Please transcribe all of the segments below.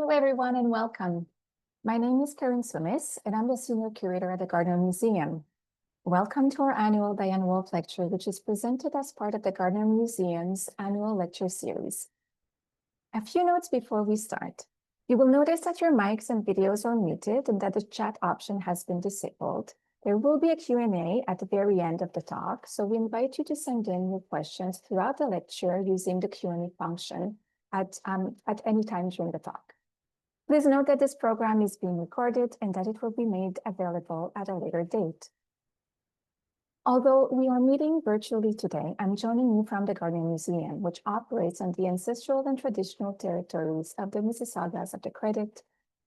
Hello, everyone, and welcome. My name is Karen Sumis, and I'm the Senior Curator at the Gardiner Museum. Welcome to our annual Diane Wolfe Lecture, which is presented as part of the Gardiner Museum's annual lecture series. A few notes before we start. You will notice that your mics and videos are muted and that the chat option has been disabled. There will be a Q&A at the very end of the talk, so we invite you to send in your questions throughout the lecture using the Q&A function at any time during the talk. Please note that this program is being recorded and that it will be made available at a later date. Although we are meeting virtually today, I'm joining you from the Gardiner Museum, which operates on the ancestral and traditional territories of the Mississaugas of the Credit,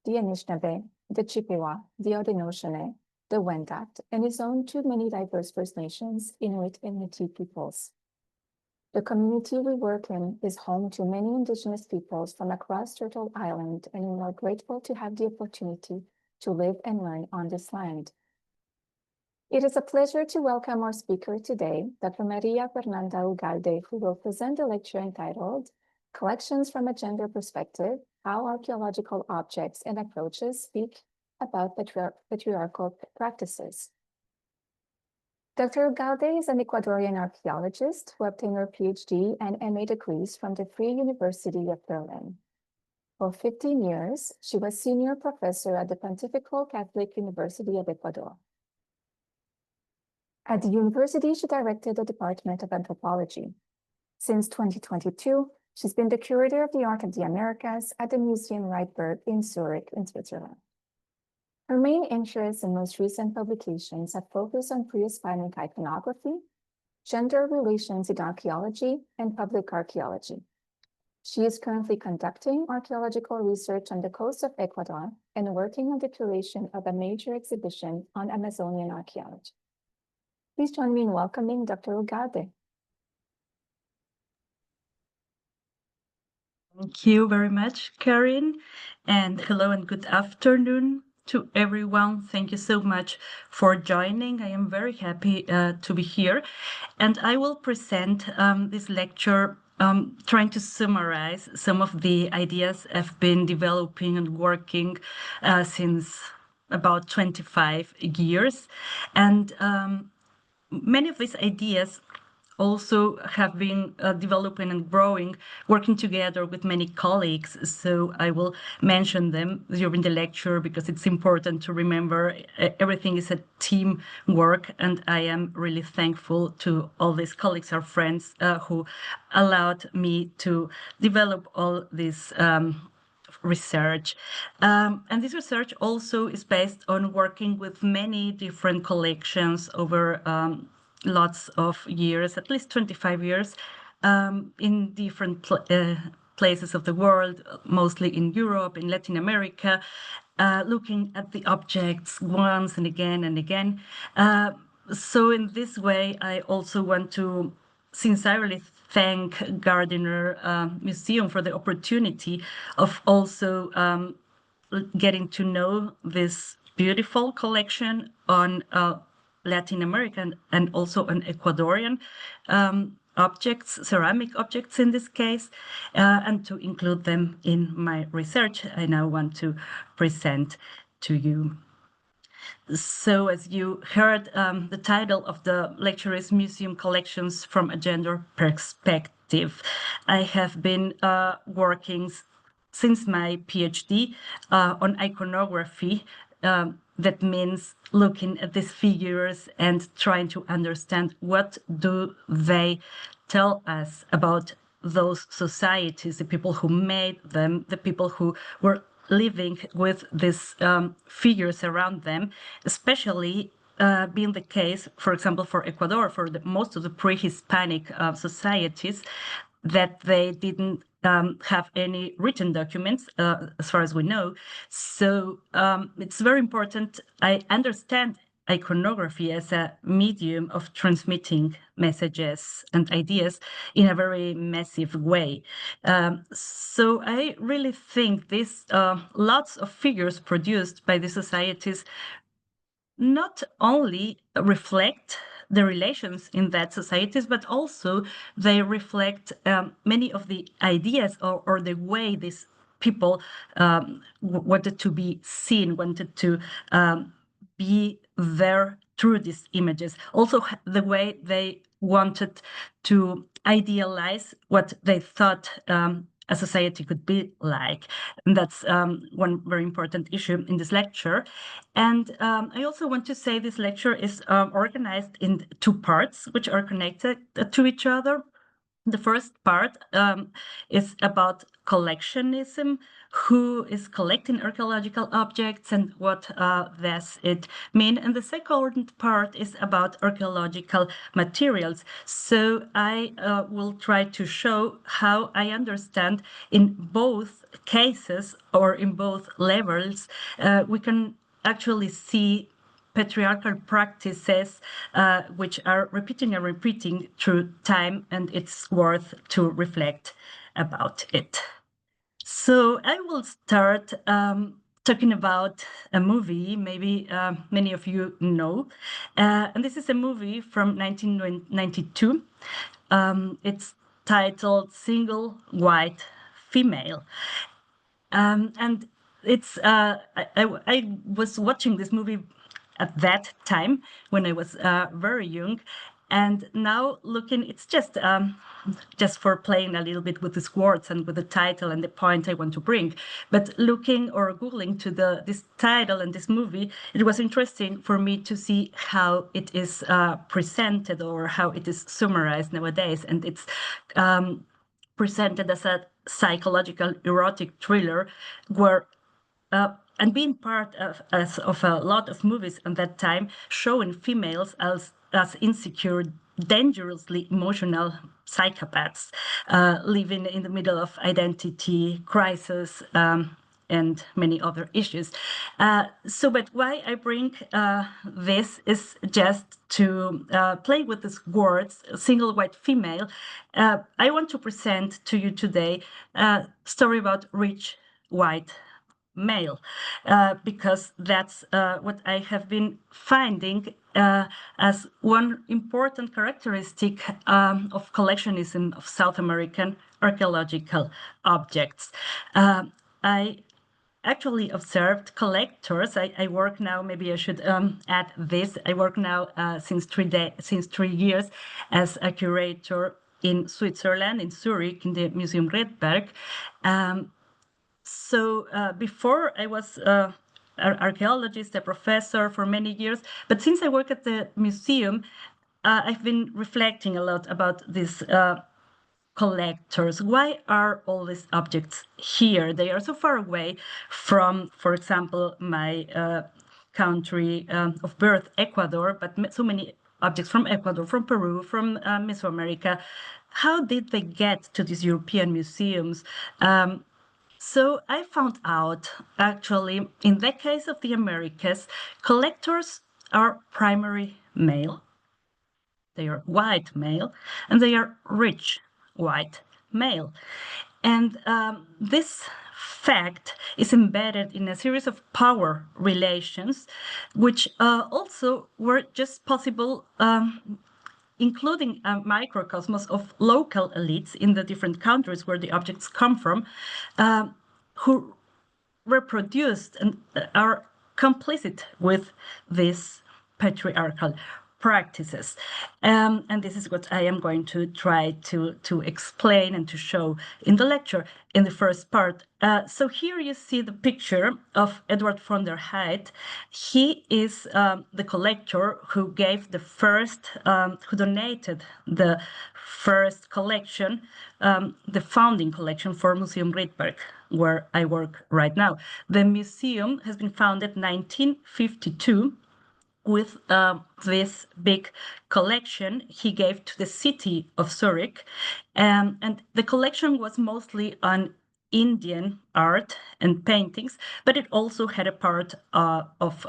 the Anishinaabe, the Chippewa, the Haudenosaunee, the Wendat, and is home to many diverse First Nations, Inuit, and Métis peoples. The community we work in is home to many Indigenous peoples from across Turtle Island, and we are grateful to have the opportunity to live and learn on this land. It is a pleasure to welcome our speaker today, Dr. Maria Fernanda Ugalde, who will present a lecture entitled Collections from a Gender Perspective, How Archaeological Objects and Approaches Speak about Patriarchal Practices. Dr. Ugalde is an Ecuadorian archaeologist who obtained her PhD and MA degrees from the Free University of Berlin. For 15 years, she was senior professor at the Pontifical Catholic University of Ecuador. At the university, she directed the Department of Anthropology. Since 2022, she's been the curator of the Art of the Americas at the Museum Rietberg in Zürich, in Switzerland. Her main interests and most recent publications have focused on pre-Hispanic iconography, gender relations in archaeology, and public archaeology. She is currently conducting archaeological research on the coast of Ecuador and working on the curation of a major exhibition on Amazonian archaeology. Please join me in welcoming Dr. Ugalde. Thank you very much, Karen, and hello and good afternoon to everyone. Thank you so much for joining. I am very happy to be here, and I will present this lecture trying to summarize some of the ideas I've been developing and working since about 25 years. And many of these ideas also have been developing and growing, working together with many colleagues. So I will mention them during the lecture because it's important to remember everything is a team work. And I am really thankful to all these colleagues or friends who allowed me to develop all this research. And this research also is based on working with many different collections over lots of years, at least 25 years, in different places of the world, mostly in Europe, in Latin America, looking at the objects once and again and again. So in this way, I also want to sincerely thank Gardiner Museum for the opportunity of also getting to know this beautiful collection on Latin American and also on Ecuadorian objects, ceramic objects in this case, and to include them in my research I now want to present to you. So as you heard, the title of the lecture is Museum Collections from a Gender Perspective. I have been working since my PhD on iconography. That means looking at these figures and trying to understand what do they tell us about those societies, the people who made them, the people who were living with these figures around them, especially being the case, for example, for Ecuador, for most of the pre-Hispanic societies, that they didn't have any written documents, as far as we know. So it's very important. I understand iconography as a medium of transmitting messages and ideas in a very massive way. So I really think these lots of figures produced by the societies not only reflect the relations in that societies, but also they reflect many of the ideas or the way these people wanted to be seen, wanted to be there through these images. Also, the way they wanted to idealize what they thought a society could be like. And that's one very important issue in this lecture. And I also want to say this lecture is organized in two parts, which are connected to each other. The first part is about collectionism, who is collecting archaeological objects and what does it mean. And the second part is about archaeological materials. So I will try to show how I understand in both cases or in both levels, we can actually see patriarchal practices which are repeating and repeating through time, and it's worth to reflect about it. So I will start talking about a movie maybe many of you know, and this is a movie from 1992. It's titled Single White Female. And it's I was watching this movie at that time when I was very young, and now looking, it's just for playing a little bit with these words and with the title and the point I want to bring. But looking or googling to this title and this movie, it was interesting for me to see how it is presented or how it is summarized nowadays, and it's presented as a psychological erotic thriller where and being part of a lot of movies at that time showing females as insecure, dangerously emotional psychopaths living in the middle of identity crisis and many other issues. But why I bring this is just to play with these words, single white female. I want to present to you today a story about rich white male, because that's what I have been finding as one important characteristic of collectionism of South American archaeological objects. I actually observed collectors. I work now, maybe I should add this, I work now since 3 years as a curator in Switzerland, in Zürich, in the Museum Rietberg. So before I was an archaeologist, a professor for many years, but since I work at the museum, I've been reflecting a lot about these collectors. Why are all these objects here? They are so far away from, for example, my country of birth, Ecuador, but so many objects from Ecuador, from Peru, from Mesoamerica. How did they get to these European museums? So I found out, actually, in the case of the Americas, collectors are primary male, they are white male, and they are rich white male. And this fact is embedded in a series of power relations, which also were just possible including a microcosmos of local elites in the different countries where the objects come from, who reproduced and are complicit with these patriarchal practices. And this is what I am going to try to explain and to show in the lecture in the first part. So here you see the picture of Edward von der Heydt. He is the collector who gave the first, who donated the first collection, the founding collection for Museum Rietberg, where I work right now. The museum has been founded in 1952 with this big collection he gave to the city of Zürich. And the collection was mostly on Indian art and paintings, but it also had a part of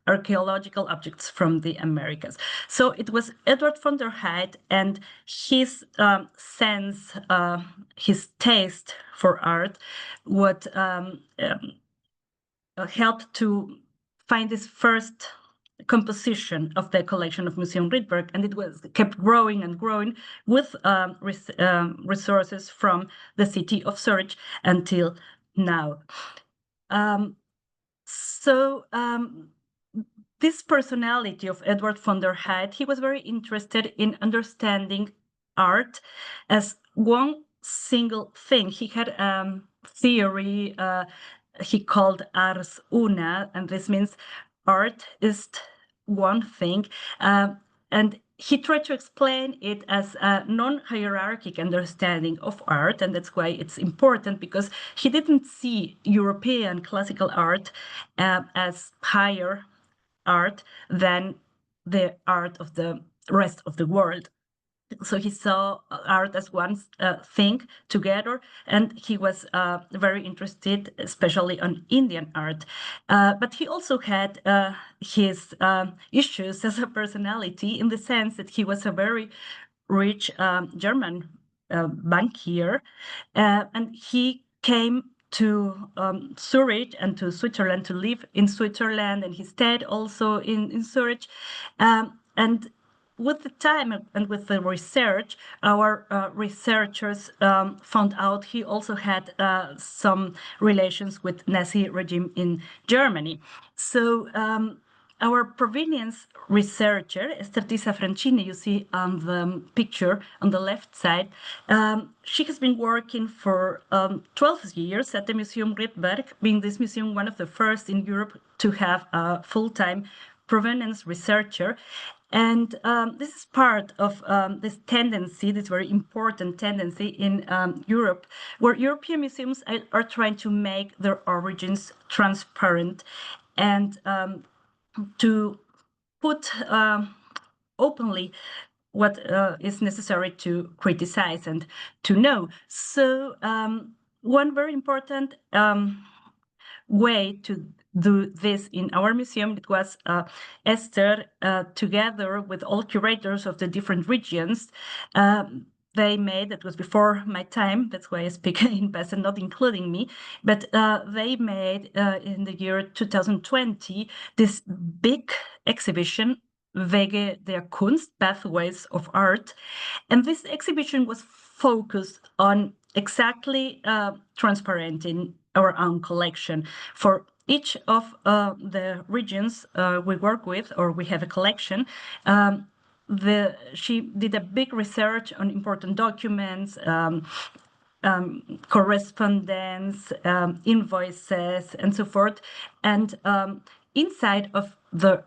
archaeological objects from the Americas. So it was Edward von der Heydt and his sense, his taste for art, what helped to find this first composition of the collection of Museum Rietberg, and it was kept growing and growing with resources from the city of Zurich until now. This personality of Edward von der Heydt, he was very interested in understanding art as one single thing. He had theory he called ars una, and this means art is one thing. And he tried to explain it as a non-hierarchic understanding of art, and that's why it's important, because he didn't see European classical art as higher art than the art of the rest of the world. So he saw art as one thing together, and he was very interested, especially on Indian art. But he also had his issues as a personality, in the sense that he was a very rich German bankier, and he came to Zurich and to Switzerland to live in Switzerland, and he stayed also in Zurich. And with the time and with the research, our researchers found out he also had some relations with Nazi regime in Germany. So our provenience researcher, Estertisa Francini, you see on the picture on the left side, she has been working for 12 years at the Museum Rietberg, being this museum one of the first in Europe to have a full-time provenience researcher. And this is part of this tendency, this very important tendency in Europe, where European museums are trying to make their origins transparent and to put openly what is necessary to criticize and to know. So one very important way to do this in our museum, it was Esther, together with all curators of the different regions, they made, that was before my time, that's why I speak in past and not including me, but they made in the year 2020 this big exhibition, Wege der Kunst, Pathways of Art. And this exhibition was focused on exactly transparenting our own collection. For each of the regions we work with, or we have a collection, she did a big research on important documents, correspondence, invoices, and so forth. And inside of the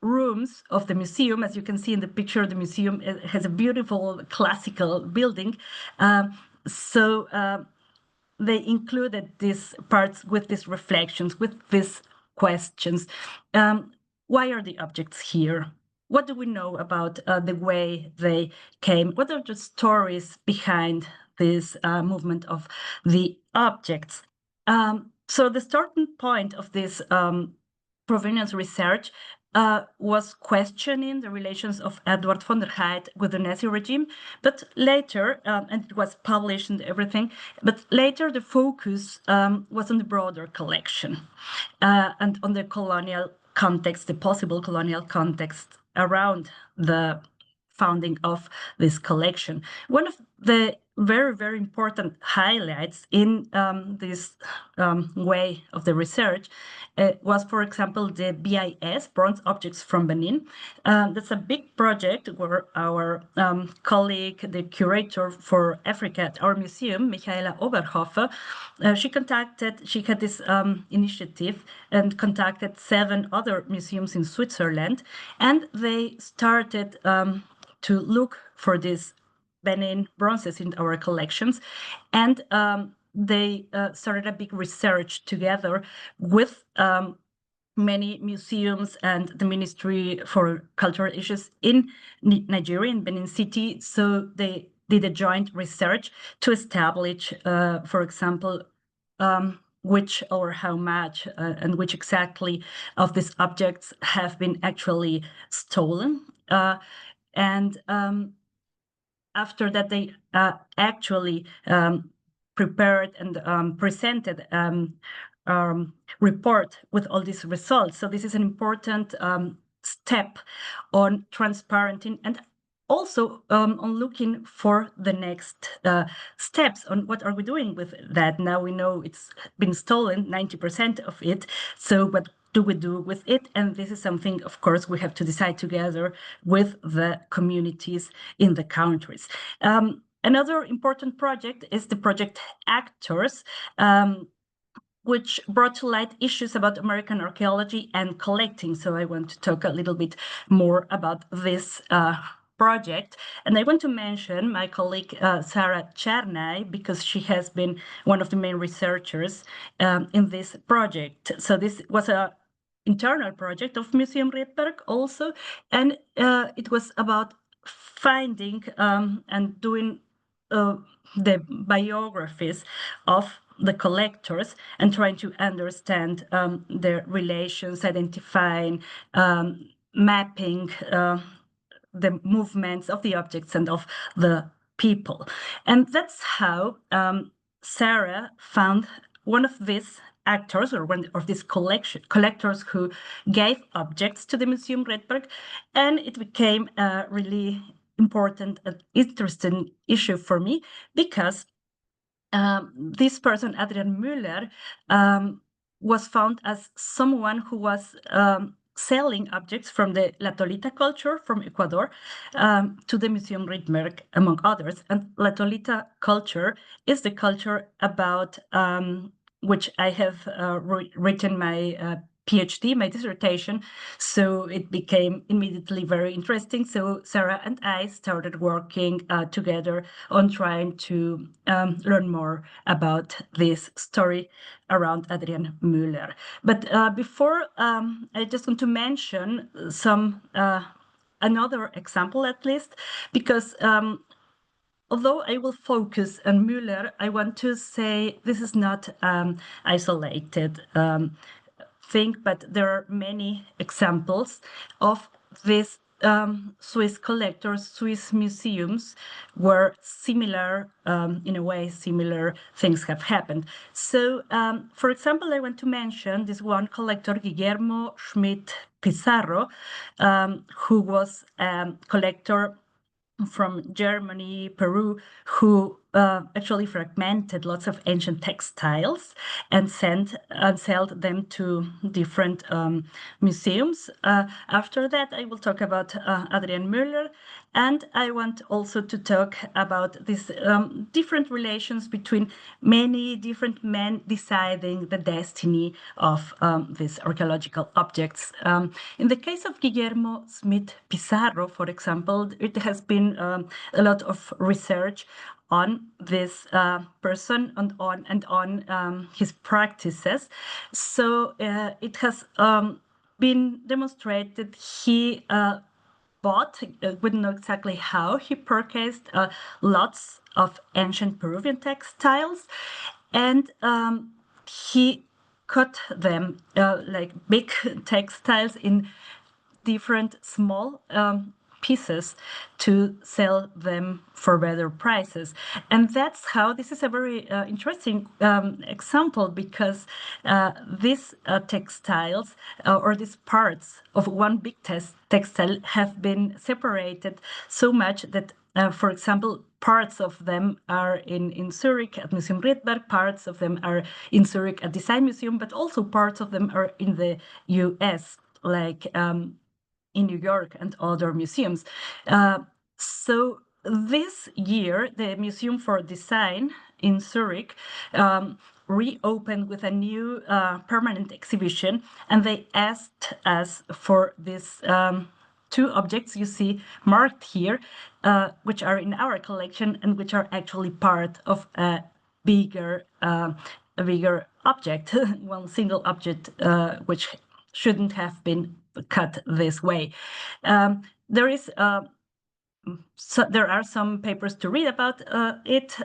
rooms of the museum, as you can see in the picture, the museum has a beautiful classical building. They included these parts with these reflections, with these questions. Why are the objects here? What do we know about the way they came? What are the stories behind this movement of the objects? So the starting point of this provenience research was questioning the relations of Edward von der Heydt with the Nazi regime, but later, and it was published and everything, but later the focus was on the broader collection and on the colonial context, the possible colonial context around the founding of this collection. One of the very, very important highlights in this way of the research was, for example, the BIS, Bronze Objects from Benin. That's a big project where our colleague, the curator for Africa at our museum, Michaela Oberhofer, she had this initiative and contacted 7 other museums in Switzerland, and they started to look for these Benin bronzes in our collections. And they started a big research together with many museums and the Ministry for Cultural Issues in Nigeria, in Benin City. So they did a joint research to establish, for example, which or how much and which exactly of these objects have been actually stolen. And after that, they actually prepared and presented report with all these results. So this is an important step on transparenting and also on looking for the next steps on what are we doing with that. Now we know it's been stolen, 90% of it. So what do we do with it? And this is something, of course, we have to decide together with the communities in the countries. Another important project is the project Actors, which brought to light issues about American archaeology and collecting. So I want to talk a little bit more about this project. And I want to mention my colleague, Sarah Chernay, because she has been one of the main researchers in this project. So this was a internal project of Museum Rietberg also, and it was about finding and doing the biographies of the collectors and trying to understand their relations, identifying, mapping the movements of the objects and of the people. And that's how Sarah found one of these actors, or one of these collectors who gave objects to the Museum Rietberg, and it became a really important and interesting issue for me because this person, Adrian Müller, was found as someone who was selling objects from the La Tolita culture from Ecuador to the Museum Rietberg, among others. And La Tolita culture is the culture about which I have written my PhD, my dissertation, so it became immediately very interesting. So Sarah and I started working together on trying to learn more about this story around Adrian Müller. But before, I just want to mention some another example at least, because although I will focus on Müller, I want to say this is not isolated thing, but there are many examples of these Swiss collectors, Swiss museums, where similar, in a way, similar things have happened. So, for example, I want to mention this one collector, Guillermo Schmidt Pizarro, who was a collector from Germany, Peru, who actually fragmented lots of ancient textiles and sold them to different museums. After that, I will talk about Adrian Müller, and I want also to talk about these different relations between many different men deciding the destiny of these archaeological objects. In the case of Guillermo Schmidt Pizarro, for example, it has been a lot of research on this person and on his practices. So it has been demonstrated he bought, wouldn't know exactly how, he purchased lots of ancient Peruvian textiles, and he cut them like big textiles in different small pieces to sell them for better prices. And that's how this is a very interesting example, because these textiles or these parts of one big textile have been separated so much that for example, parts of them are in Zurich at Museum Rietberg, parts of them are in Zurich at Design Museum, but also parts of them are in the US, like in New York and other museums. So this year, the Museum for Design in Zurich reopened with a new permanent exhibition, and they asked us for these two objects you see marked here, which are in our collection and which are actually part of a bigger object, one single object, which shouldn't have been cut this way. There are some papers to read about it,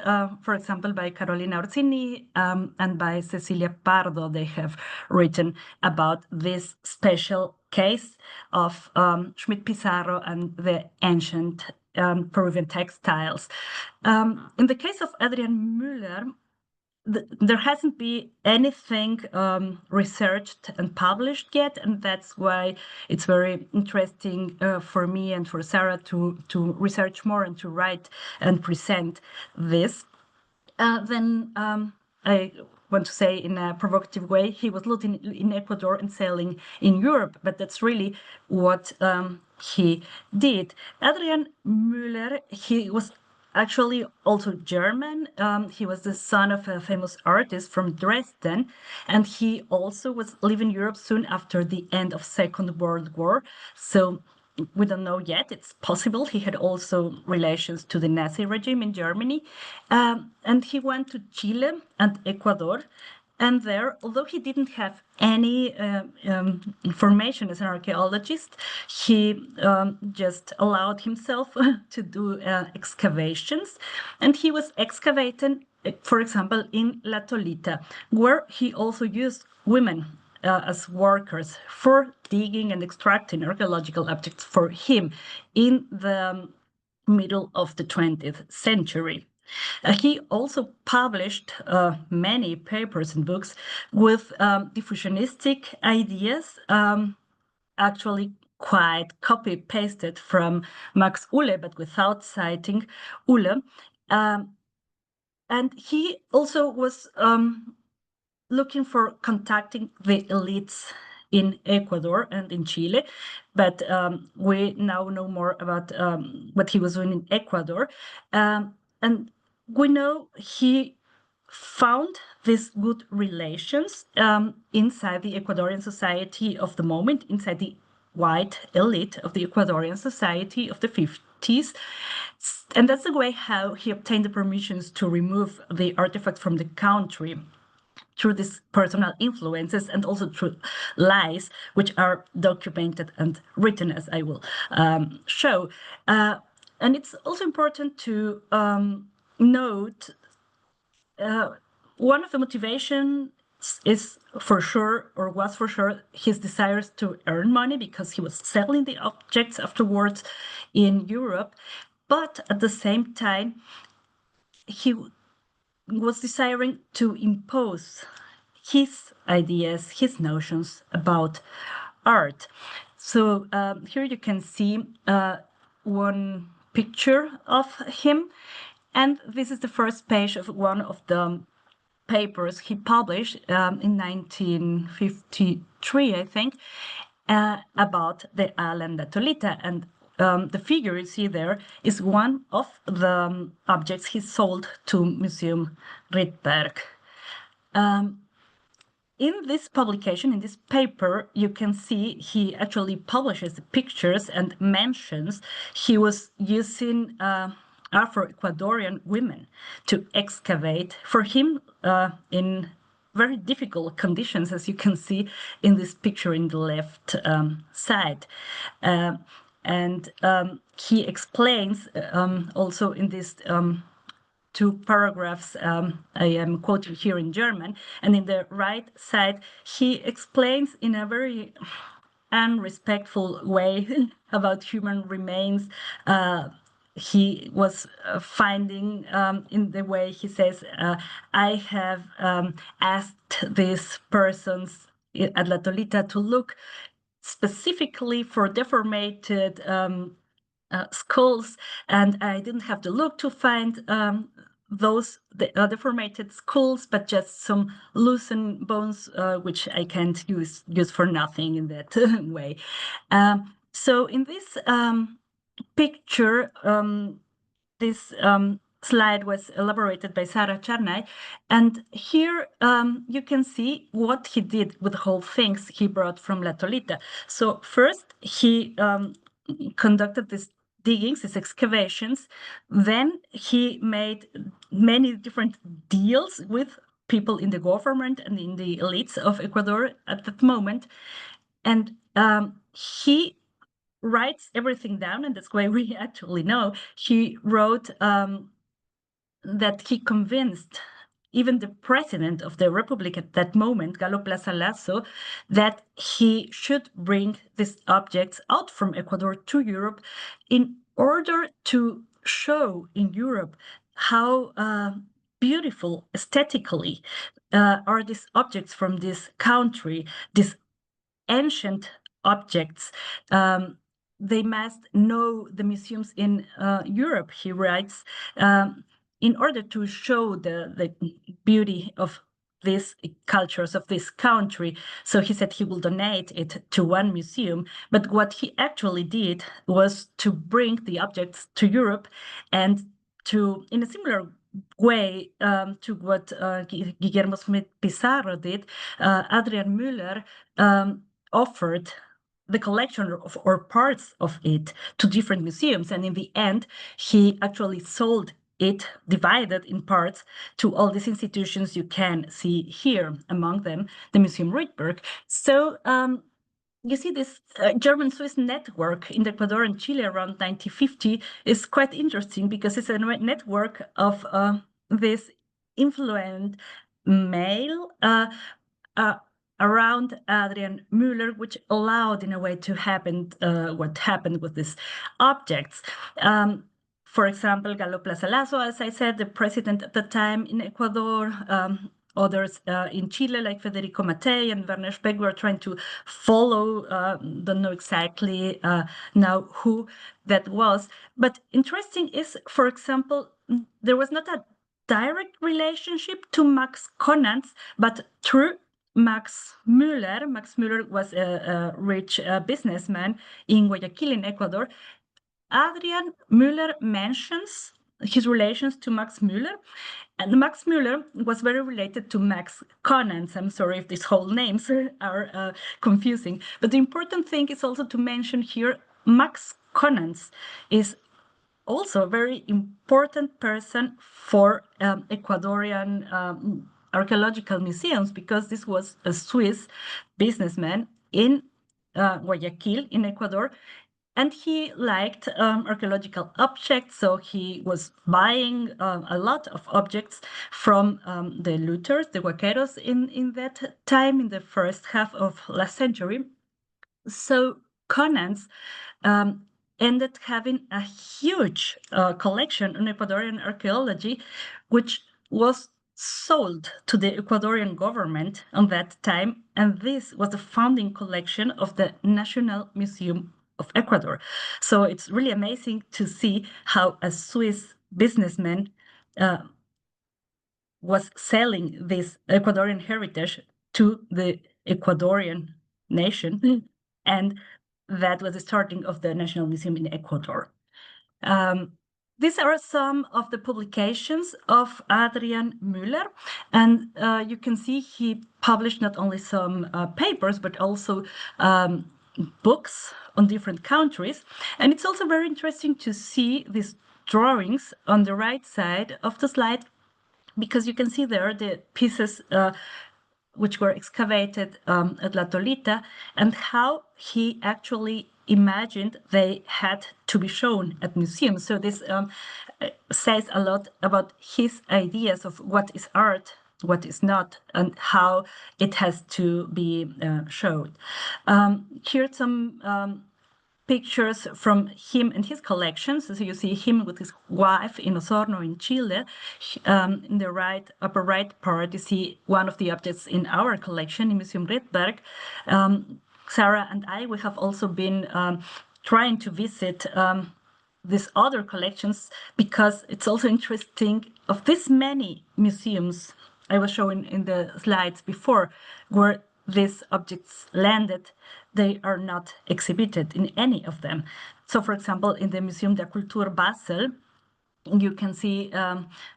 for example, by Carolina Orsini and by Cecilia Pardo. They have written about this special case of Schmidt Pizarro and the ancient Peruvian textiles. In the case of Adrian Müller, there hasn't been anything researched and published yet, and that's why it's very interesting for me and for Sarah to research more and to write and present this. Then I want to say in a provocative way, he was looting in Ecuador and selling in Europe, but that's really what he did. Adrian Müller, he was actually also German. He was the son of a famous artist from Dresden, and he also was living in Europe soon after the end of Second World War. So we don't know yet. It's possible he had also relations to the Nazi regime in Germany. And he went to Chile and Ecuador. And there, although he didn't have any formation as an archaeologist, he just allowed himself to do excavations. And he was excavating, for example, in La Tolita, where he also used women as workers for digging and extracting archaeological objects for him in the middle of the 20th century. He also published many papers and books with diffusionistic ideas, actually quite copy-pasted from Max Uhle, but without citing Uhle. And he also was looking for contacting the elites in Ecuador and in Chile, but we now know more about what he was doing in Ecuador. And we know he found these good relations inside the Ecuadorian society of the moment, inside the white elite of the Ecuadorian society of the 50s. And that's the way how he obtained the permissions to remove the artifacts from the country, through these personal influences and also through lies, which are documented and written, as I will show. And it's also important to note one of the motivations is for sure, or was for sure, his desires to earn money because he was selling the objects afterwards in Europe. But at the same time, he was desiring to impose his ideas, his notions about art. So here you can see one picture of him, and this is the first page of one of the papers he published in 1953, I think, about the island La Tolita. And the figure you see there is one of the objects he sold to Museum Rietberg. In this publication, in this paper, you can see he actually publishes the pictures and mentions he was using Afro-Ecuadorian women to excavate for him in very difficult conditions, as you can see in this picture in the left side. And he explains also in this two paragraphs I am quoting here in German, and in the right side, he explains in a very unrespectful way about human remains. He was finding in the way he says, I have asked these persons at La Tolita to look specifically for deformated skulls, and I didn't have to look to find those deformated skulls, but just some loosened bones, which I can't use for nothing in that way. So in this picture, this slide was elaborated by Sarah Charnay, and here you can see what he did with the whole things he brought from La Tolita. So first he conducted these diggings, these excavations. Then he made many different deals with people in the government and in the elites of Ecuador at that moment. And he writes everything down, and that's why we actually know. He wrote that he convinced even the president of the Republic at that moment, Galo Plaza Lasso, that he should bring these objects out from Ecuador to Europe in order to show in Europe how beautiful aesthetically are these objects from this country, these ancient objects. They must know the museums in Europe, he writes, in order to show the beauty of these cultures of this country. So he said he will donate it to one museum. But what he actually did was to bring the objects to Europe and to, in a similar way to what Guillermo Smith Pizarro did, Adrian Müller offered the collection of, or parts of it to different museums. And in the end, he actually sold it, divided in parts, to all these institutions you can see here, among them the Museum Rietberg. So you see this German-Swiss network in Ecuador and Chile around 1950 is quite interesting because it's a network of this influent male around Adrian Müller, which allowed in a way to happen what happened with these objects. For example, Galo Plaza Lazo, as I said, the president at the time in Ecuador, others in Chile, like Federico Mattei and Werner Speck, were trying to follow, don't know exactly now who that was. But interesting is, for example, there was not a direct relationship to Max Conans, but through Max Müller. Max Müller was a rich businessman in Guayaquil, in Ecuador. Adrian Müller mentions his relations to Max Müller, and Max Müller was very related to Max Conans. I'm sorry if these whole names are confusing, but the important thing is also to mention here Max Conans is also a very important person for Ecuadorian archaeological museums, because this was a Swiss businessman in Guayaquil in Ecuador, and he liked archaeological objects, so he was buying a lot of objects from the looters, the huaqueros in that time, in the first half of last century. So Conans ended having a huge collection on Ecuadorian archaeology, which was sold to the Ecuadorian government on that time. And this was the founding collection of the National Museum of Ecuador. So it's really amazing to see how a Swiss businessman was selling this Ecuadorian heritage to the Ecuadorian nation. And that was the starting of the National Museum in Ecuador. These are some of the publications of Adrian Müller, and you can see he published not only some papers, but also books on different countries. And it's also very interesting to see these drawings on the right side of the slide, because you can see there the pieces which were excavated at La Tolita, and how he actually imagined they had to be shown at museums. So this says a lot about his ideas of what is art, what is not, and how it has to be showed. Here's some pictures from him and his collections. So you see him with his wife in Osorno in Chile. In the upper right part, you see one of the objects in our collection in Museum Rietberg. Sarah and I, we have also been trying to visit these other collections, because it's also interesting of this many museums I was showing in the slides before, where these objects landed, they are not exhibited in any of them. So, for example, in the Museum der Kultur Basel, you can see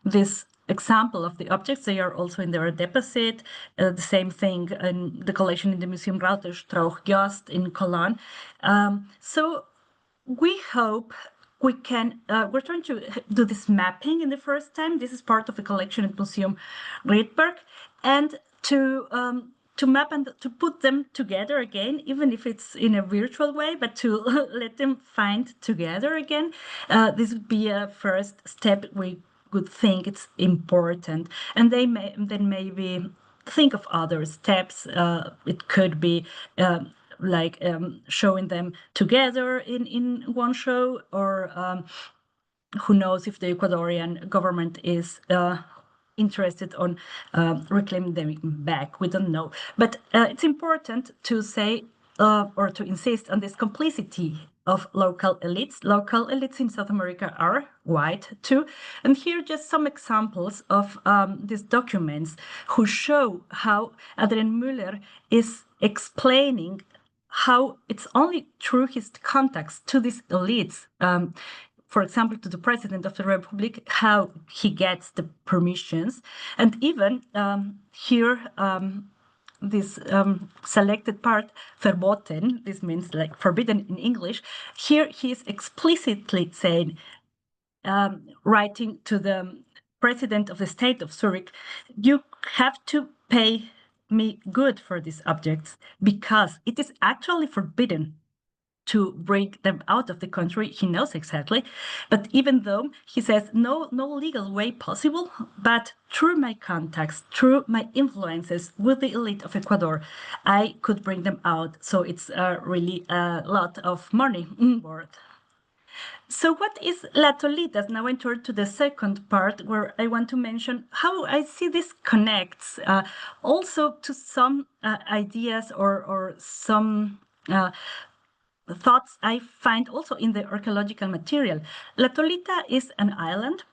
this example of the objects. They are also in their deposit. The same thing in the collection in the Museum Rauterstrauch Jost in Cologne. So we hope we can, we're trying to do this mapping in the first time. This is part of the collection at Museum Rietberg, and to map and to put them together again, even if it's in a virtual way, but to let them find together again. This would be a first step. We would think it's important, and they may then maybe think of other steps. It could be like showing them together in one show, or who knows if the Ecuadorian government is interested on reclaiming them back. We don't know. But it's important to say or to insist on this complicity of local elites. Local elites in South America are white too. And here just some examples of these documents who show how Adrian Müller is explaining how it's only through his contacts to these elites, for example, to the president of the Republic, how he gets the permissions. And even here, this selected part, verboten, this means like forbidden in English. Here he is explicitly saying, writing to the president of the state of Zurich, you have to pay me good for these objects because it is actually forbidden to bring them out of the country. He knows exactly. But even though he says no legal way possible, but through my contacts, through my influences with the elite of Ecuador, I could bring them out. So it's really a lot of money worth. So what is La Tolitas? Now enter to the second part where I want to mention how I see this connects also to some ideas or some thoughts I find also in the archaeological material. La Tolita is an island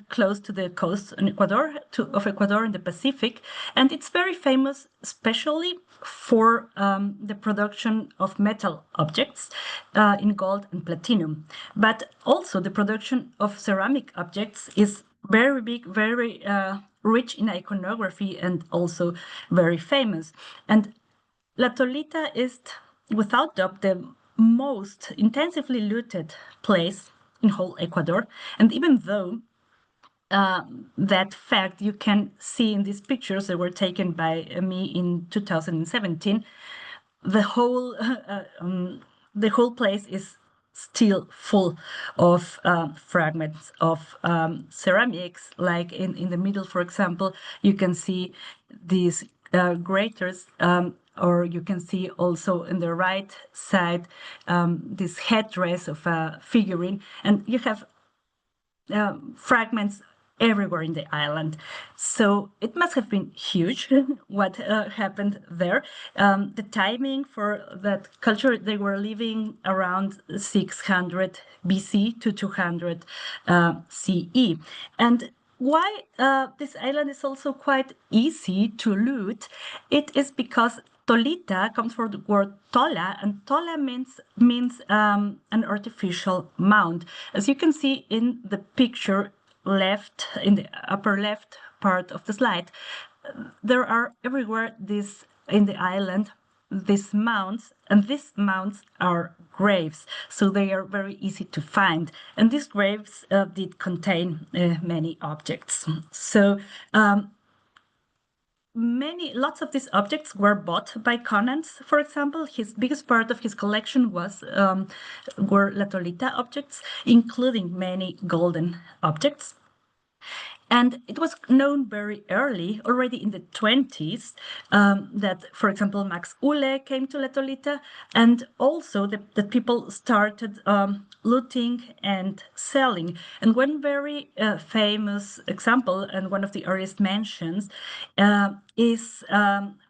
close to the coast in Ecuador, of Ecuador in the Pacific, and it's very famous, especially for the production of metal objects in gold and platinum. But also the production of ceramic objects is very big, very rich in iconography, and also very famous. And La Tolita is, without doubt, the most intensively looted place in whole Ecuador. And even though that fact you can see in these pictures that were taken by me in 2017, the whole place is still full of fragments of ceramics. Like in the middle, for example, you can see these graters, or you can see also in the right side this headdress of a figurine, and you have fragments everywhere in the island. So it must have been huge what happened there. The timing for that culture, they were living around 600 BC to 200 CE. And why this island is also quite easy to loot, it is because Tolita comes from the word tola, and tola means an artificial mound. As you can see in the picture left, in the upper left part of the slide, there are everywhere these in the island these mounds, and these mounds are graves, so they are very easy to find. And these graves did contain many objects. So lots of these objects were bought by Conants. For example, his biggest part of his collection were La Tolita objects, including many golden objects. And it was known very early, already in the 20s, that, for example, Max Uhle came to La Tolita, and also that people started looting and selling. And one very famous example, and one of the earliest mentions, is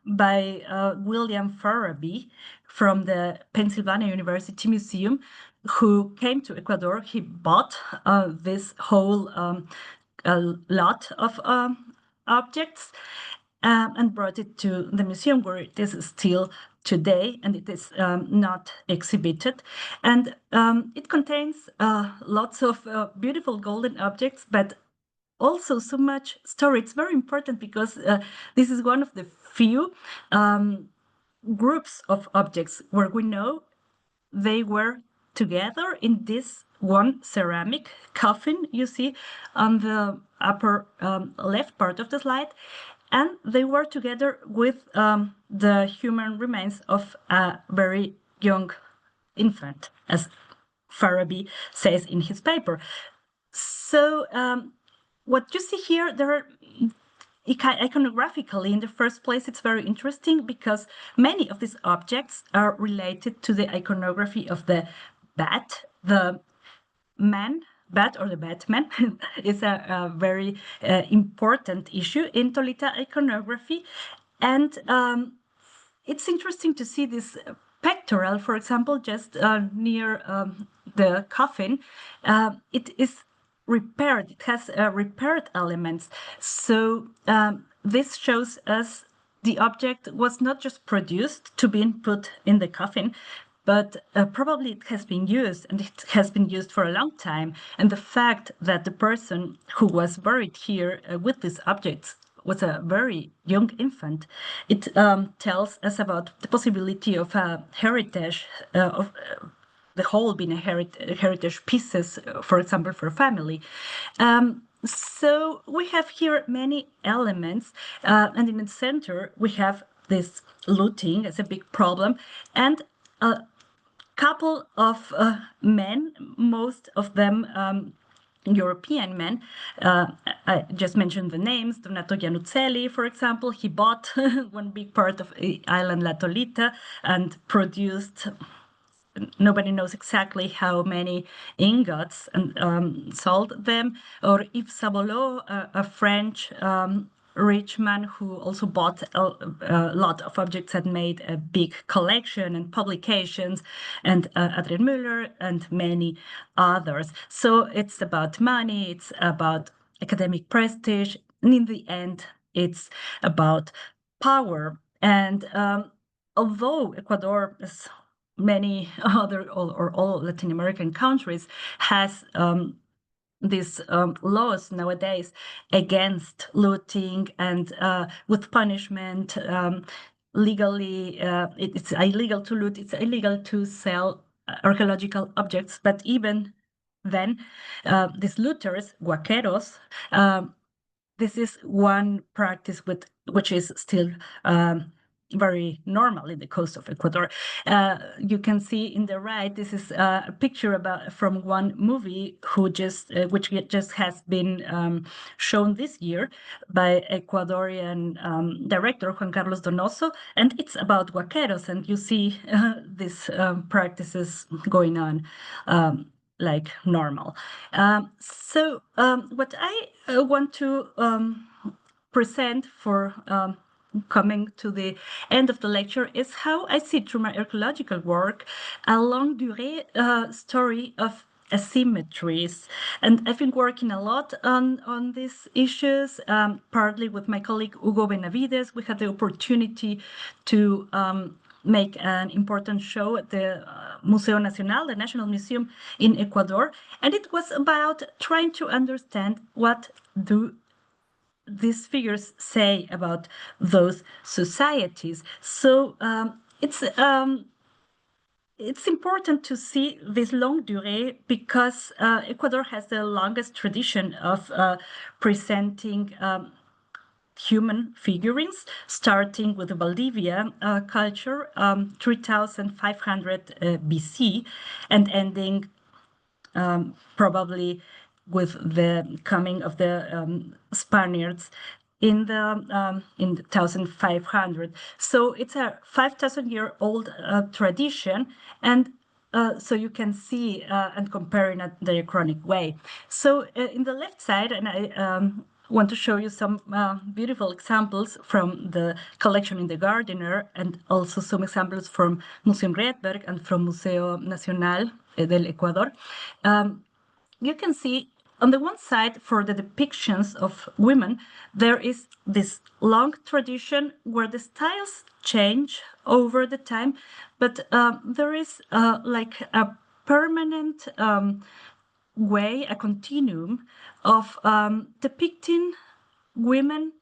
by William Farabee from the Pennsylvania University Museum, who came to Ecuador. He bought this whole a lot of objects and brought it to the museum, where it is still today, and it is not exhibited. And it contains lots of beautiful golden objects, but also so much story. It's very important because this is one of the few groups of objects where we know they were together in this one ceramic coffin you see on the upper left part of the slide, and they were together with the human remains of a very young infant, as Farabee says in his paper. So what you see here, there are iconographically, in the first place, it's very interesting because many of these objects are related to the iconography of the bat, the man Bat or the Batman is a very important issue in Tolita iconography. And it's interesting to see this pectoral, for example, just near the coffin. It is repaired. It has repaired elements. So this shows us the object was not just produced to be put in the coffin, but probably it has been used, and it has been used for a long time. And the fact that the person who was buried here with these objects was a very young infant, it tells us about the possibility of a heritage of the whole being a heritage pieces, for example, for a family. So we have here many elements, and in the center we have this looting as a big problem, and a couple of men, most of them European men. I just mentioned the names. Donato Gianuzzelli, for example, he bought one big part of the island La Tolita and produced, nobody knows exactly how many ingots, and sold them. Or Yves Sabolot, a French rich man who also bought a lot of objects and made a big collection and publications, and Adrien Müller and many others. So it's about money, it's about academic prestige, and in the end, it's about power. And although Ecuador, as many other or all Latin American countries, has these laws nowadays against looting and with punishment. Legally, it's illegal to loot, it's illegal to sell archaeological objects, but even then, these looters, guaqueros, this is one practice which is still very normal in the coast of Ecuador. You can see in the right, this is a picture from one movie which just has been shown this year by Ecuadorian director Juan Carlos Donoso, and it's about guaqueros, and you see these practices going on like normal. So what I want to present for coming to the end of the lecture is how I see through my archaeological work a longue durée story of asymmetries. And I've been working a lot on these issues, partly with my colleague Hugo Benavides. We had the opportunity to make an important show at the Museo Nacional, the National Museum in Ecuador. And it was about trying to understand what do these figures say about those societies. So it's important to see this longue durée because Ecuador has the longest tradition of presenting human figurines, starting with the Valdivia culture, 3500 BC, and ending probably with the coming of the Spaniards in the 1500. So it's a 5,000-year-old tradition, and so you can see and compare in a diachronic way. So in the left side, and I want to show you some beautiful examples from the collection in the Gardiner, and also some examples from Museum Rietberg and from Museo Nacional del Ecuador. You can see on the one side, for the depictions of women, there is this long tradition where the styles change over the time, but there is like a permanent way, a continuum of depicting women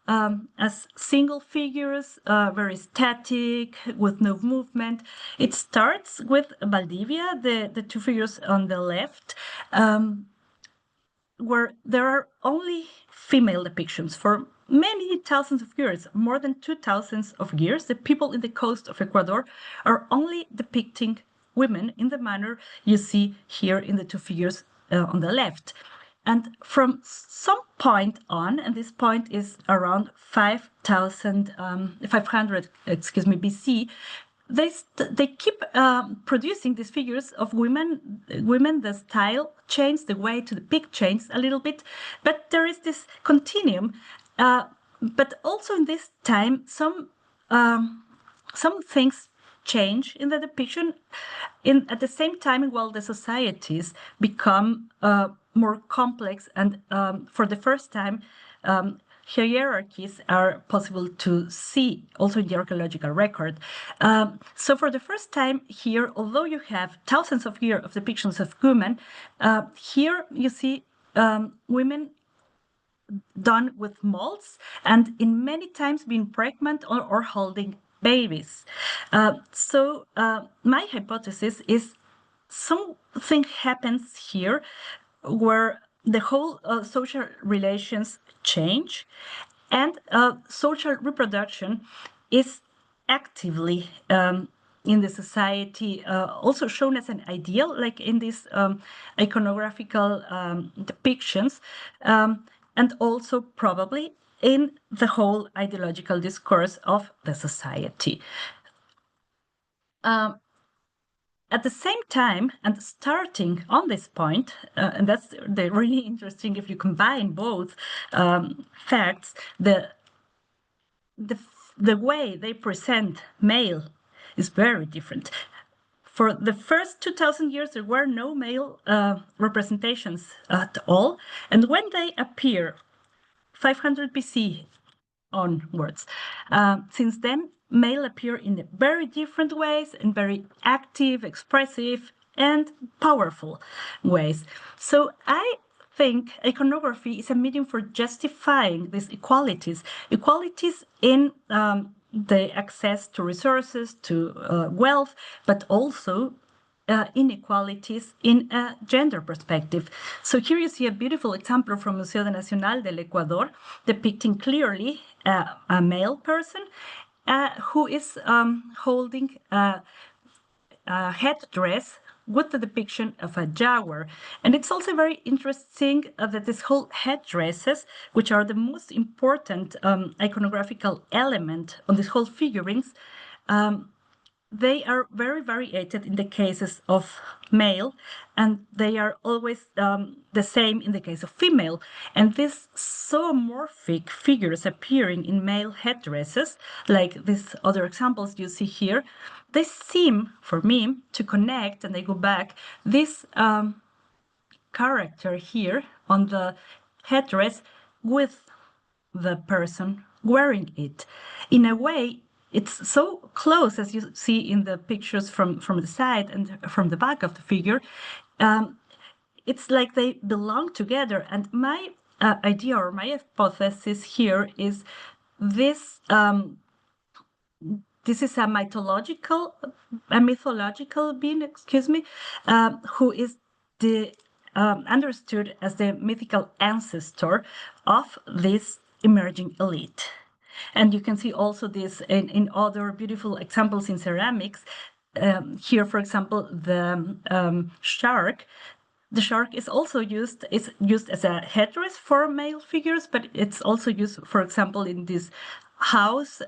as single figures, very static, with no movement. It starts with Valdivia, the two figures on the left, where there are only female depictions for many thousands of years, more than 2,000 of years. The people in the coast of Ecuador are only depicting women in the manner you see here in the two figures on the left. And from some point on, and this point is around 500 BC, they keep producing these figures of women. The style changed, the way to depict changed a little bit, but there is this continuum. But also in this time, some things change in the depiction. At the same time, while the societies become more complex, and for the first time, hierarchies are possible to see also in the archaeological record. So for the first time here, although you have thousands of years of depictions of women, here you see women done with molds and in many times being pregnant or holding babies. So my hypothesis is something happens here where the whole social relations change, and social reproduction is actively in the society also shown as an ideal, like in these iconographical depictions, and also probably in the whole ideological discourse of the society. At the same time, and starting on this point, and that's really interesting if you combine both facts, the way they present male is very different. For the first 2,000 years, there were no male representations at all, and when they appear 500 BC onwards, since then, male appear in very different ways, in very active, expressive, and powerful ways. So I think iconography is a medium for justifying these equalities in the access to resources, to wealth, but also inequalities in a gender perspective. So here you see a beautiful example from Museo Nacional del Ecuador, depicting clearly a male person who is holding a headdress with the depiction of a jaguar. And it's also very interesting that this whole headdresses, which are the most important iconographical element on this whole figurines, they are very variated in the cases of male, and they are always the same in the case of female. And these zoomorphic figures appearing in male headdresses, like these other examples you see here, they seem, for me, to connect, and they go back, this character here on the headdress with the person wearing it. In a way, it's so close, as you see in the pictures from the side and from the back of the figure. It's like they belong together. And my idea or my hypothesis here is this. This is a mythological being, who is the understood as the mythical ancestor of this emerging elite. And you can see also this in other beautiful examples in ceramics. Here, for example, the shark. The shark is also used as a headdress for male figures, but it's also used, for example, in these house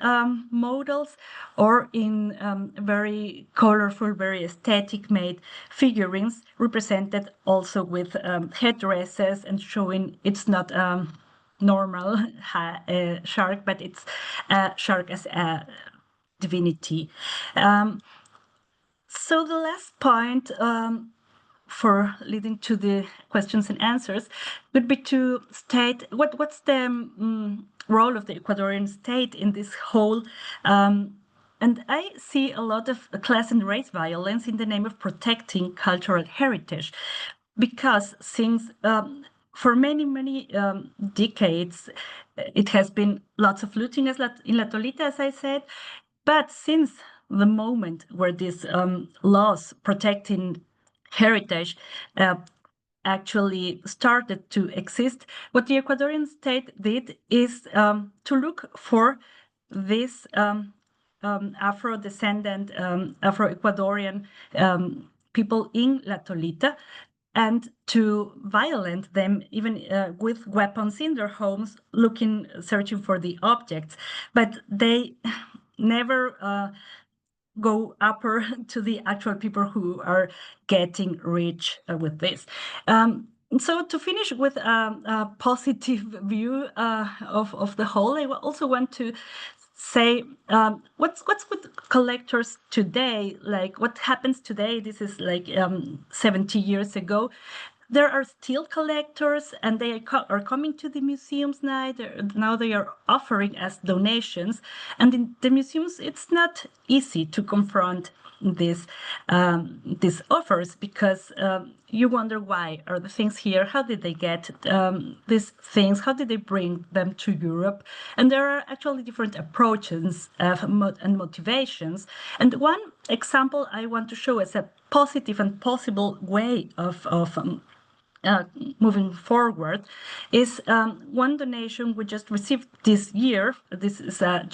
models, or in very colorful, very aesthetic made figurines represented also with headdresses and showing it's not normal shark, but it's a shark as a divinity. So the last point for leading to the questions and answers would be to state what's the role of the Ecuadorian state in this whole. And I see a lot of class and race violence in the name of protecting cultural heritage, because since for many decades, it has been lots of looting in La Tolita, as I said. But since the moment where these laws protecting heritage actually started to exist, what the Ecuadorian state did is to look for this Afro-descendant, Afro-Ecuadorian people in La Tolita, and to violate them even with weapons in their homes, searching for the objects. But they never go upper to the actual people who are getting rich with this. So to finish with a positive view of the whole, I also want to say what's with collectors today, like what happens today. This is like 70 years ago. There are still collectors, and they are coming to the museums now. Now they are offering as donations, and in the museums it's not easy to confront these offers, because you wonder, why are the things here? How did they get these things? How did they bring them to Europe? And there are actually different approaches and motivations. And one example I want to show as a positive and possible way of moving forward is one donation we just received this year. This is a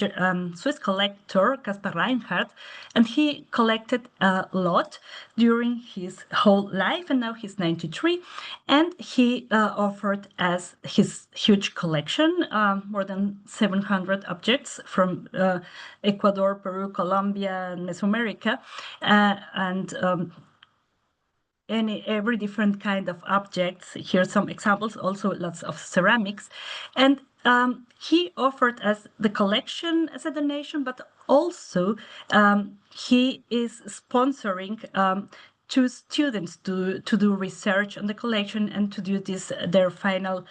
Swiss collector, Caspar Reinhardt, and he collected a lot during his whole life, and now he's 93, and he offered as his huge collection, more than 700 objects from Ecuador, Peru, Colombia, and Mesoamerica, and every different kind of objects. Here are some examples, also lots of ceramics. And he offered us the collection as a donation, but also he is sponsoring two students to do research on the collection and to do their final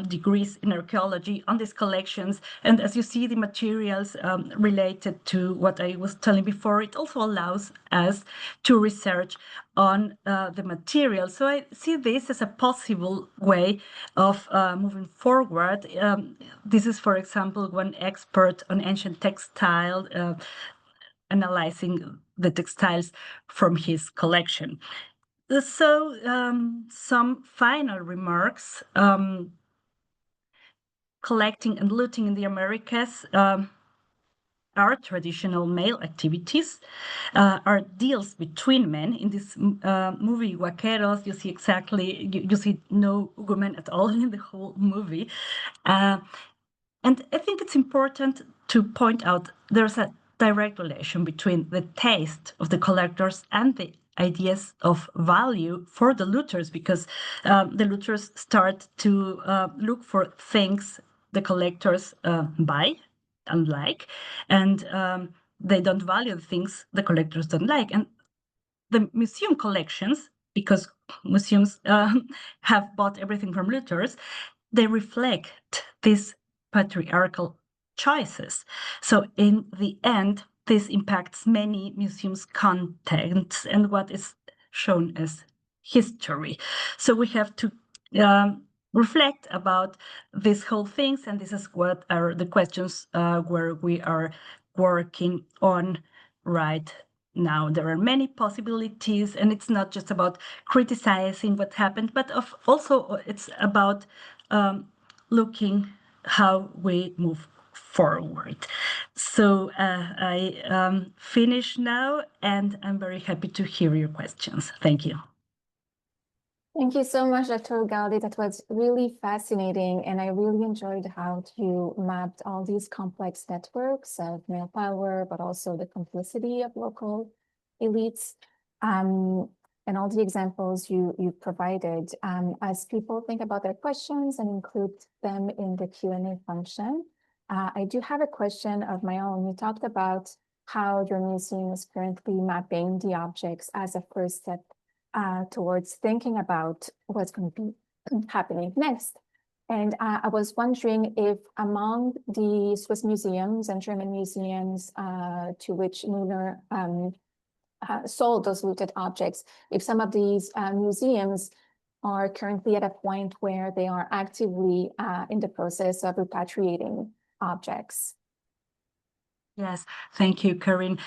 degrees in archaeology on these collections. And as you see, the materials related to what I was telling before, it also allows us to research on the material. So I see this as a possible way of moving forward. This is, for example, one expert on ancient textile analyzing the textiles from his collection. So some final remarks. Collecting and looting in the Americas are traditional male activities, are deals between men. In this movie, Vaqueros, you see exactly, you see no women at all in the whole movie. And I think it's important to point out there's a direct relation between the taste of the collectors and the ideas of value for the looters, because the looters start to look for things the collectors buy and like, and they don't value things the collectors don't like. And the museum collections, because museums have bought everything from looters, they reflect these patriarchal choices. So in the end, this impacts many museums' contents and what is shown as history. So we have to reflect about these whole things, and this is what are the questions where we are working on right now. There are many possibilities, and it's not just about criticizing what happened, but also it's about looking how we move forward. So I finish now, and I'm very happy to hear your questions. Thank you. Thank you so much, Dr. Ugalde. That was really fascinating, and I really enjoyed how you mapped all these complex networks of male power, but also the complicity of local elites, and all the examples you provided. As people think about their questions and include them in the Q&A function, I do have a question of my own. You talked about how your museum is currently mapping the objects as a first step towards thinking about what's going to be happening next. And I was wondering if among the Swiss museums and German museums to which Müller sold those looted objects, if some of these museums are currently at a point where they are actively in the process of repatriating objects. Yes, thank you, Karin.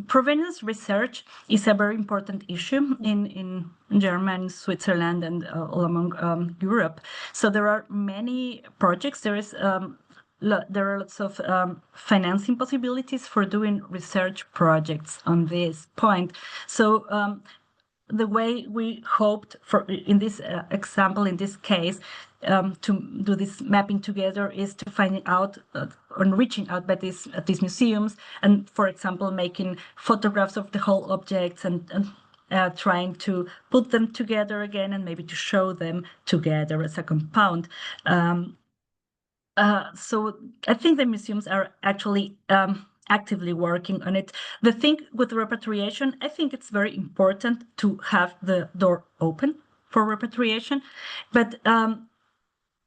Provenance research is a very important issue in Germany, Switzerland, and all among Europe. So there are many projects. There are lots of financing possibilities for doing research projects on this point. So the way we hoped for in this example, in this case, to do this mapping together is to finding out on reaching out by at these museums and, for example, making photographs of the whole objects and trying to put them together again and maybe to show them together as a compound. So I think the museums are actually actively working on it. The thing with repatriation, I think it's very important to have the door open for repatriation. But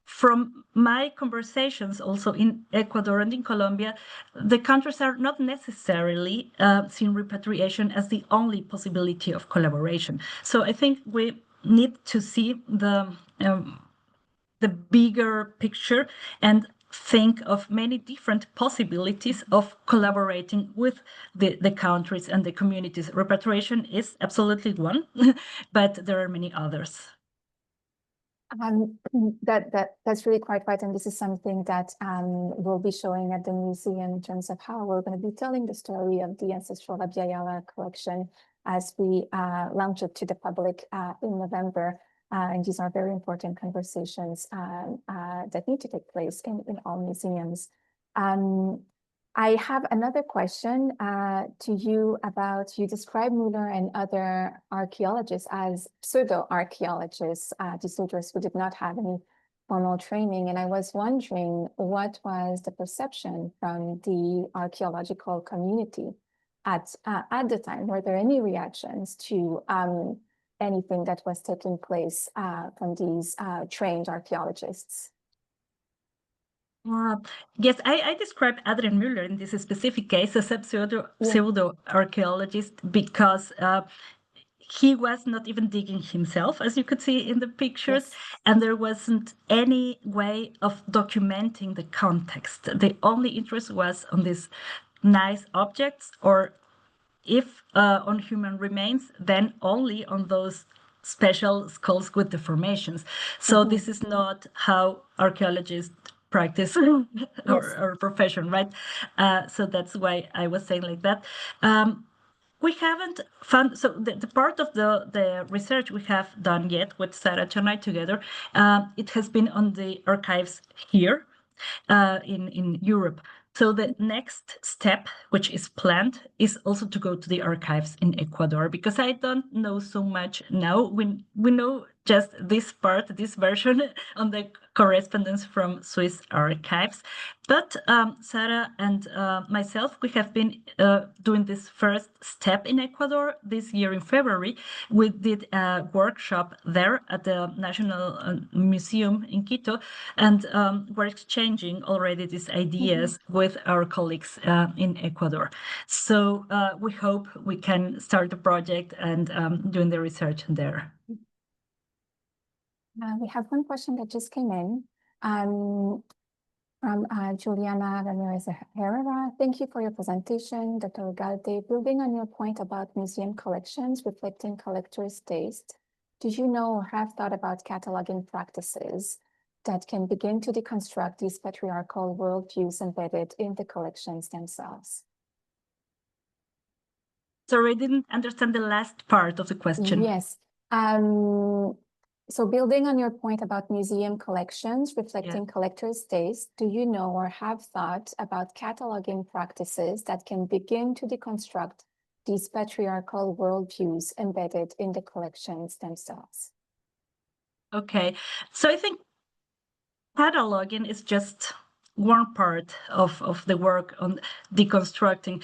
from my conversations also in Ecuador and in Colombia, the countries are not necessarily seeing repatriation as the only possibility of collaboration. So I think we need to see the bigger picture and think of many different possibilities of collaborating with the countries and the communities. Repatriation is absolutely one, but there are many others. That's really quite right, and this is something that we'll be showing at the museum in terms of how we're going to be telling the story of the ancestral Abya Yala collection as we launch it to the public in November. And these are very important conversations that need to take place in all museums. I have another question to you about, you describe Müller and other archaeologists as pseudo-archaeologists, disorders who did not have any formal training. And I was wondering, what was the perception from the archaeological community at the time? Were there any reactions to anything that was taking place from these trained archaeologists? Yes, I described Adrian Müller in this specific case as a pseudo-archaeologist because he was not even digging himself, as you could see in the pictures, yes. And there wasn't any way of documenting the context. The only interest was on these nice objects, or if on human remains, then only on those special skulls with deformations. So this is not how archaeologists practice or profession, right? So that's why I was saying like that. We haven't found, so the part of the research we have done yet with Sarah and I together, it has been on the archives here in Europe. So the next step, which is planned, is also to go to the archives in Ecuador, because I don't know so much now. We know just this part, this version on the correspondence from Swiss archives. But Sarah and myself, we have been doing this first step in Ecuador this year in February. We did a workshop there at the National Museum in Quito, and we're exchanging already these ideas with our colleagues in Ecuador. So we hope we can start the project and doing the research there. We have one question that just came in from Juliana Ramirez Herrera. Thank you for your presentation, Dr. Ugalde. Building on your point about museum collections reflecting collectors' taste, do you know or have thought about cataloging practices that can begin to deconstruct these patriarchal worldviews embedded in the collections themselves? Sorry, I didn't understand the last part of the question. Yes. So building on your point about museum collections reflecting collectors' taste, do you know or have thought about cataloging practices that can begin to deconstruct these patriarchal worldviews embedded in the collections themselves? Okay, so I think cataloging is just one part of the work on deconstructing.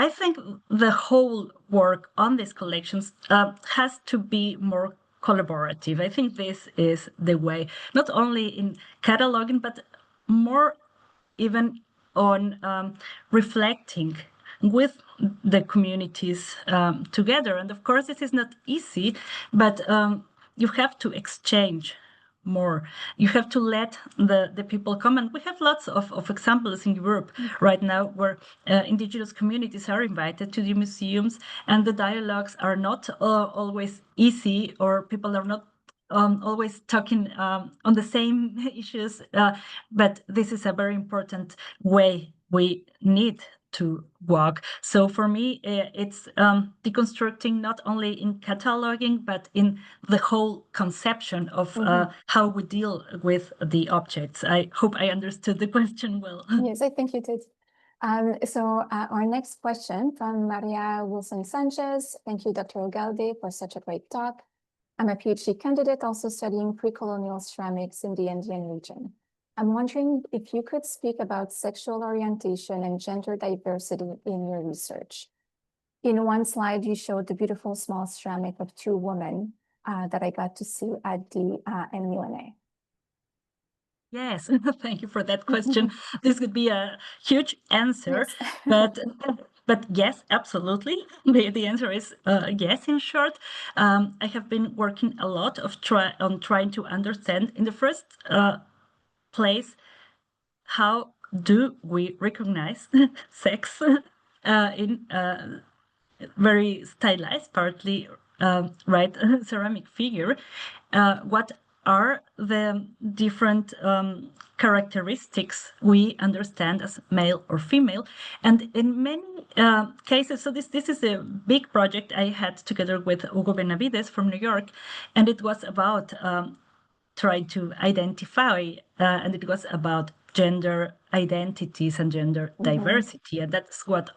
I think the whole work on these collections has to be more collaborative. I think this is the way, not only in cataloging, but more even on reflecting with the communities together. And of course, this is not easy, but you have to exchange more. You have to let the people come. And we have lots of examples in Europe right now where indigenous communities are invited to the museums, and the dialogues are not always easy, or people are not always talking on the same issues. But this is a very important way we need to walk. So for me, it's deconstructing not only in cataloging, but in the whole conception of how we deal with the objects. I hope I understood the question well. Yes, I think you did. Our next question from Maria Wilson Sanchez. Thank you, Dr. Ugalde, for such a great talk. I'm a PhD candidate also studying pre-colonial ceramics in the Andean region. I'm wondering if you could speak about sexual orientation and gender diversity in your research. In one slide, you showed the beautiful small ceramic of two women that I got to see at the MUNA. Yes, thank you for that question. This could be a huge answer, yes. but yes, absolutely. The answer is yes. In short, I have been working a lot on trying to understand in the first place how do we recognize sex in very stylized, partly right ceramic figure. What are the different characteristics we understand as male or female? And in many cases, so this is a big project I had together with Hugo Benavides from New York, and it was about trying to identify, and it was about gender identities and gender diversity, and that's what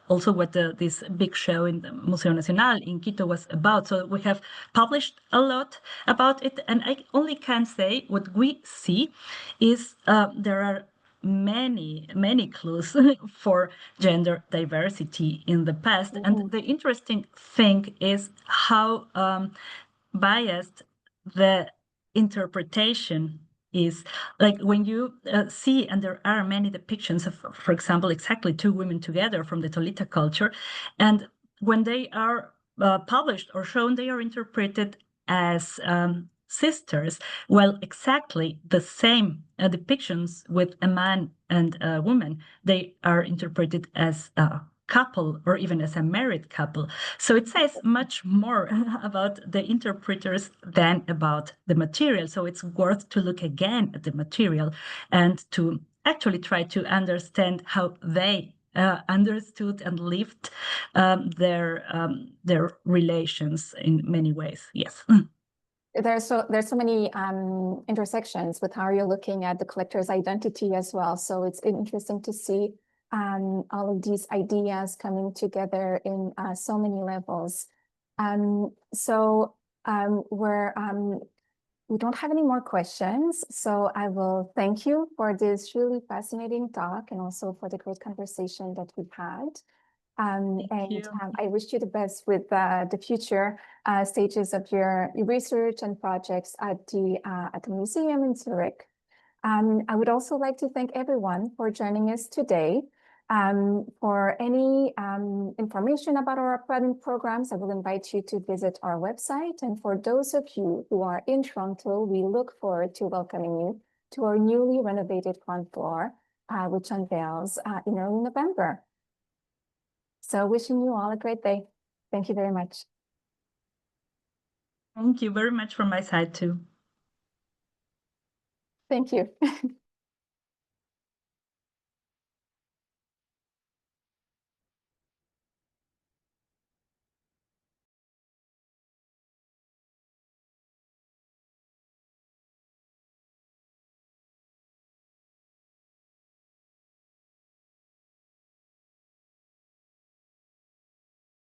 this big show in the Museo Nacional in Quito was about. So we have published a lot about it, and I only can say what we see is there are many clues for gender diversity in the past, and the interesting thing is how biased the interpretation is. Like when you see, and there are many depictions of, for example, exactly two women together from the Tolita culture, and when they are published or shown, they are interpreted as sisters, while exactly the same depictions with a man and a woman, they are interpreted as couple or even as a married couple. So it says much more about the interpreters than about the material. So it's worth to look again at the material and to actually try to understand how they understood and lived their relations in many ways. Yes. There's so many intersections with how you're looking at the collector's identity as well. So it's interesting to see all of these ideas coming together in so many levels. We don't have any more questions, so I will thank you for this really fascinating talk and also for the great conversation that we've had. I wish you the best with the future stages of your research and projects at the museum in Zurich. I would also like to thank everyone for joining us today. For any information about our upcoming programs, I will invite you to visit our website. And for those of you who are in Toronto, we look forward to welcoming you to our newly renovated ground floor, which unveils in early November. So wishing you all a great day. Thank you very much. Thank you very much from my side too. Thank you.